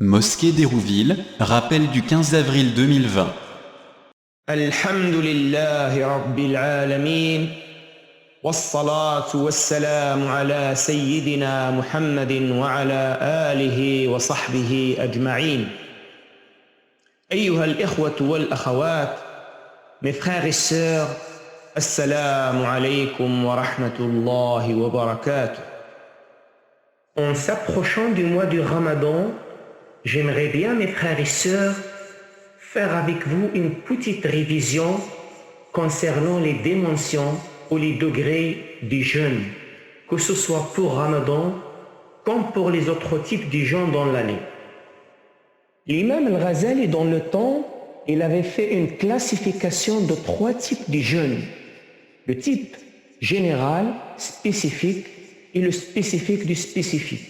Mosquée d'Hérouville, rappel du 15 avril 2020. Alhamdulillahi Rabbil Alamin, wassalatu wassalamu ala Sayyidina Muhammadin wa ala alihi wa sahbihi ajma'in. Ayyuha al-ikhwatu wal-akhawat, mes frères et sœurs, assalamu alaykum wa rahmatullahi wa barakatuh. En s'approchant du mois du Ramadan, j'aimerais bien, mes frères et sœurs, faire avec vous une petite révision concernant les dimensions ou les degrés du jeûne, que ce soit pour Ramadan comme pour les autres types de jeûne dans l'année. L'imam al-Ghazali, dans le temps, il avait fait une classification de 3 types de jeûne. Le type général, spécifique et le spécifique du spécifique.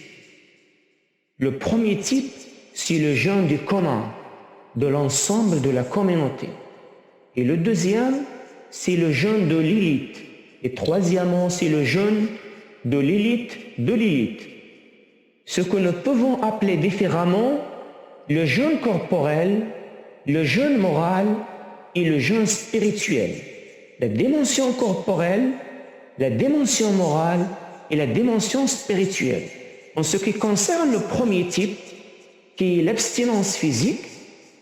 Le premier type, c'est le jeûne du commun, de l'ensemble de la communauté. Et le deuxième, c'est le jeûne de l'élite. Et troisièmement, c'est le jeûne de l'élite de l'élite. Ce que nous pouvons appeler différemment le jeûne corporel, le jeûne moral et le jeûne spirituel. La dimension corporelle, la dimension morale et la dimension spirituelle. En ce qui concerne le premier type, qui est l'abstinence physique,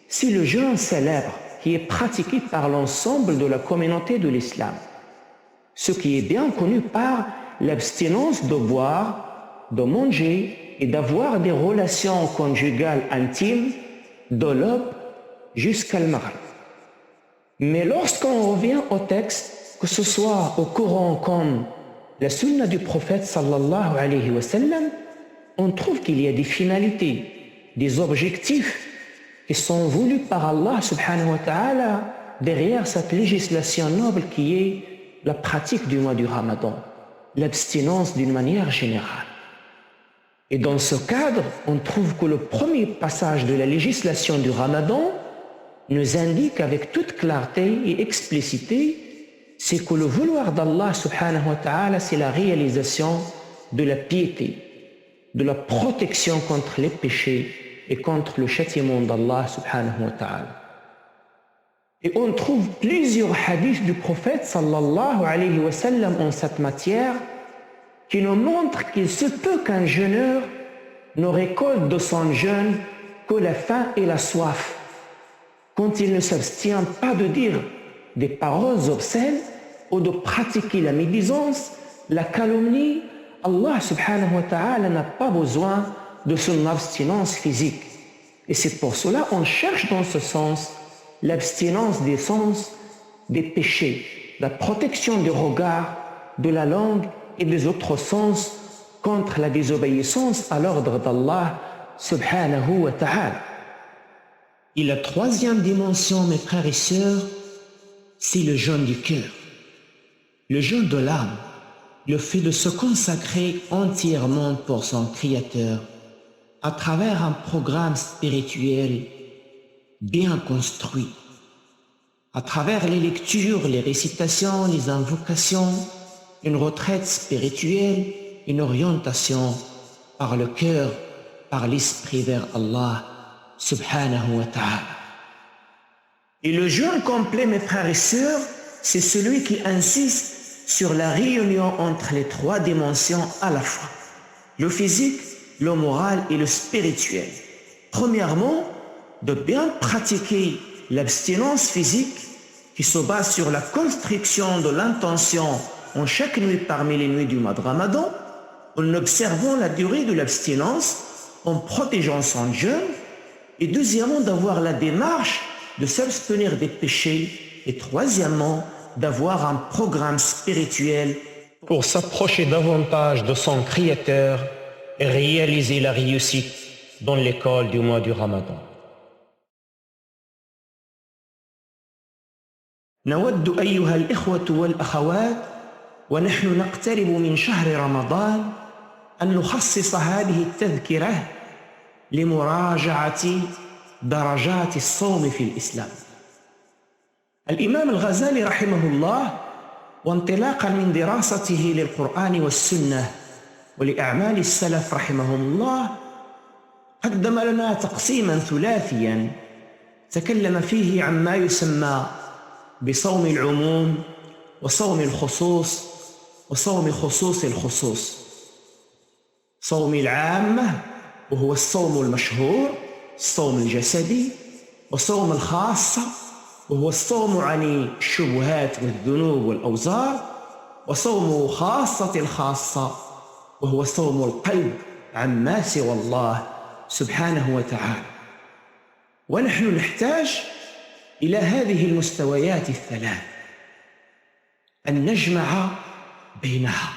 c'est le jeûne célèbre qui est pratiqué par l'ensemble de la communauté de l'islam. Ce qui est bien connu par l'abstinence de boire, de manger et d'avoir des relations conjugales intimes de l'aube jusqu'à l'maghrib. Mais lorsqu'on revient au texte, que ce soit au Coran comme la sunna du prophète sallallahu alayhi wa sallam, on trouve qu'il y a des finalités, des objectifs qui sont voulus par Allah subhanahu wa ta'ala derrière cette législation noble qui est la pratique du mois du Ramadan, l'abstinence d'une manière générale. Et dans ce cadre, on trouve que le premier passage de la législation du Ramadan nous indique avec toute clarté et explicité, c'est que le vouloir d'Allah subhanahu wa ta'ala, c'est la réalisation de la piété, de la protection contre les péchés et contre le châtiment d'Allah subhanahu wa ta'ala. Et on trouve plusieurs hadiths du prophète sallallahu alayhi wa sallam en cette matière qui nous montrent qu'il se peut qu'un jeûneur ne récolte de son jeûne que la faim et la soif, quand il ne s'abstient pas de dire des paroles obscènes ou de pratiquer la médisance, la calomnie. Allah subhanahu wa ta'ala n'a pas besoin de son abstinence physique. Et c'est pour cela qu'on cherche dans ce sens l'abstinence des sens, des péchés, la protection du regard, de la langue et des autres sens contre la désobéissance à l'ordre d'Allah subhanahu wa ta'ala. Et la troisième dimension, mes frères et sœurs, c'est le jeûne du cœur, le jeûne de l'âme, le fait de se consacrer entièrement pour son Créateur à travers un programme spirituel bien construit, à travers les lectures, les récitations, les invocations, une retraite spirituelle, une orientation par le cœur, par l'esprit vers Allah subhanahu wa ta'ala. Et le jeûne complet, mes frères et sœurs, c'est celui qui insiste sur la réunion entre les 3 dimensions à la fois, le physique, le moral et le spirituel. Premièrement, de bien pratiquer l'abstinence physique qui se base sur la construction de l'intention en chaque nuit parmi les nuits du mois de Ramadan, en observant la durée de l'abstinence, en protégeant son jeûne, et deuxièmement, d'avoir la démarche de s'abstenir des péchés, et troisièmement, d'avoir un programme spirituel pour s'approcher davantage de son Créateur et réaliser la réussite dans l'école du mois du Ramadan. نود أيها الإخوة والأخوات ونحن نقترب من شهر رمضان أن نخصص هذه التذكرة لمراجعة درجات الصوم في الإسلام. الإمام الغزالي رحمه الله، وانطلاقا من دراسته للقرآن والسنة ولأعمال السلف رحمهم الله، قدم لنا تقسيما ثلاثيا تكلم فيه عما يسمى بصوم العموم وصوم الخصوص وصوم خصوص الخصوص. صوم العامة وهو الصوم المشهور، الصوم الجسدي، وصوم الخاصة وهو الصوم عن الشبهات والذنوب والأوزار، وصوم خاصة الخاصة وهو صوم القلب عما سوى الله سبحانه وتعالى. ونحن نحتاج إلى هذه المستويات الثلاث أن نجمع بينها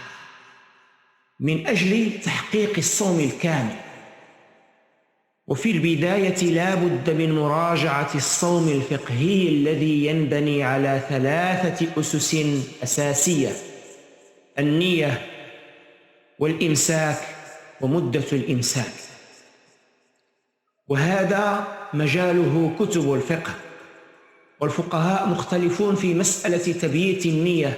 من أجل تحقيق الصوم الكامل. وفي البداية لا بد من مراجعة الصوم الفقهي الذي ينبني على 3 أسس أساسية: النية والإمساك ومدة الإمساك. وهذا مجاله كتب الفقه، والفقهاء مختلفون في مسألة تبييت النية.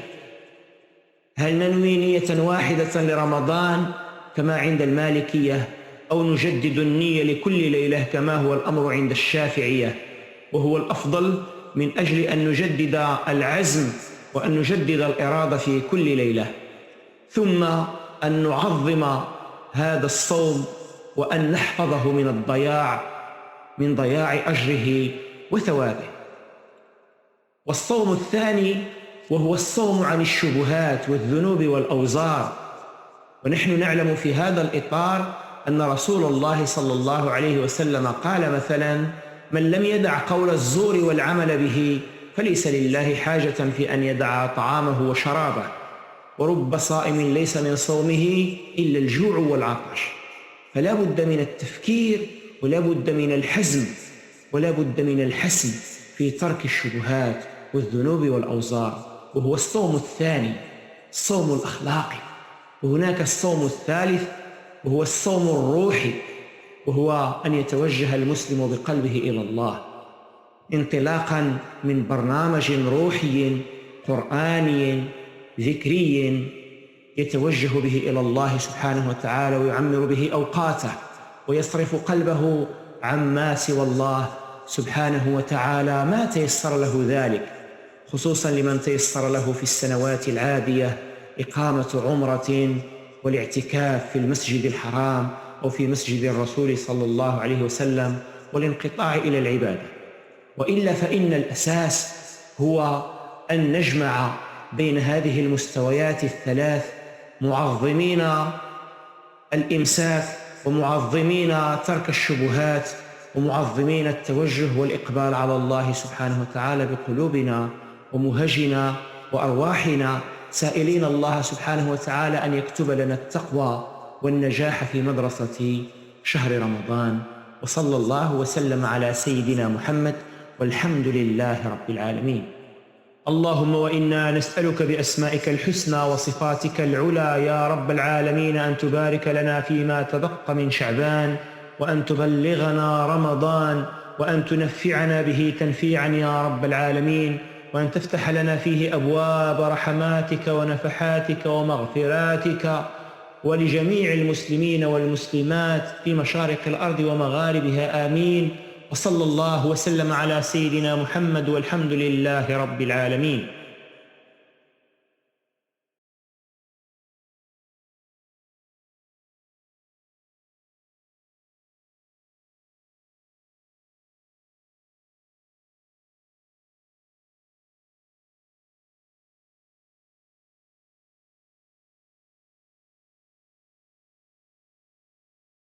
هل ننوي نية واحدة لرمضان كما عند المالكية، أو نجدد النية لكل ليلة كما هو الأمر عند الشافعية؟ وهو الأفضل من أجل أن نجدد العزم وأن نجدد الإرادة في كل ليلة، ثم أن نعظم هذا الصوم وأن نحفظه من ضياع أجره وثوابه. والصوم الثاني وهو الصوم عن الشبهات والذنوب والأوزار. ونحن نعلم في هذا الإطار أن رسول الله صلى الله عليه وسلم قال مثلا: من لم يدع قول الزور والعمل به فليس لله حاجة في أن يدع طعامه وشرابه، ورب صائم ليس من صومه إلا الجوع والعطش. فلا بد من التفكير ولا بد من الحزم ولا بد من الحسم في ترك الشبهات والذنوب والأوزار، وهو الصوم الثاني، الصوم الأخلاقي. وهناك الصوم الثالث وهو الصوم الروحي، وهو أن يتوجه المسلم بقلبه إلى الله انطلاقا من برنامج روحي قرآني ذكري يتوجه به إلى الله سبحانه وتعالى ويعمر به أوقاته ويصرف قلبه عما سوى الله سبحانه وتعالى ما تيسر له ذلك، خصوصا لمن تيسر له في السنوات العادية إقامة عمرة والاعتكاف في المسجد الحرام أو في مسجد الرسول صلى الله عليه وسلم والانقطاع إلى العبادة. وإلا فإن الأساس هو أن نجمع بين هذه المستويات الثلاث، معظمين الإمساك ومعظمين ترك الشبهات ومعظمين التوجه والإقبال على الله سبحانه وتعالى بقلوبنا ومهجنا وأرواحنا، سائلين الله سبحانه وتعالى أن يكتب لنا التقوى والنجاح في مدرسة شهر رمضان. وصلى الله وسلم على سيدنا محمد، والحمد لله رب العالمين. اللهم وإنا نسألك بأسمائك الحسنى وصفاتك العلى يا رب العالمين أن تبارك لنا فيما تبقى من شعبان، وأن تبلغنا رمضان، وأن تنفعنا به تنفيعا يا رب العالمين، وأن تفتح لنا فيه أبواب رحماتك ونفحاتك ومغفراتك، ولجميع المسلمين والمسلمات في مشارق الأرض ومغاربها آمين. وصلى الله وسلم على سيدنا محمد، والحمد لله رب العالمين.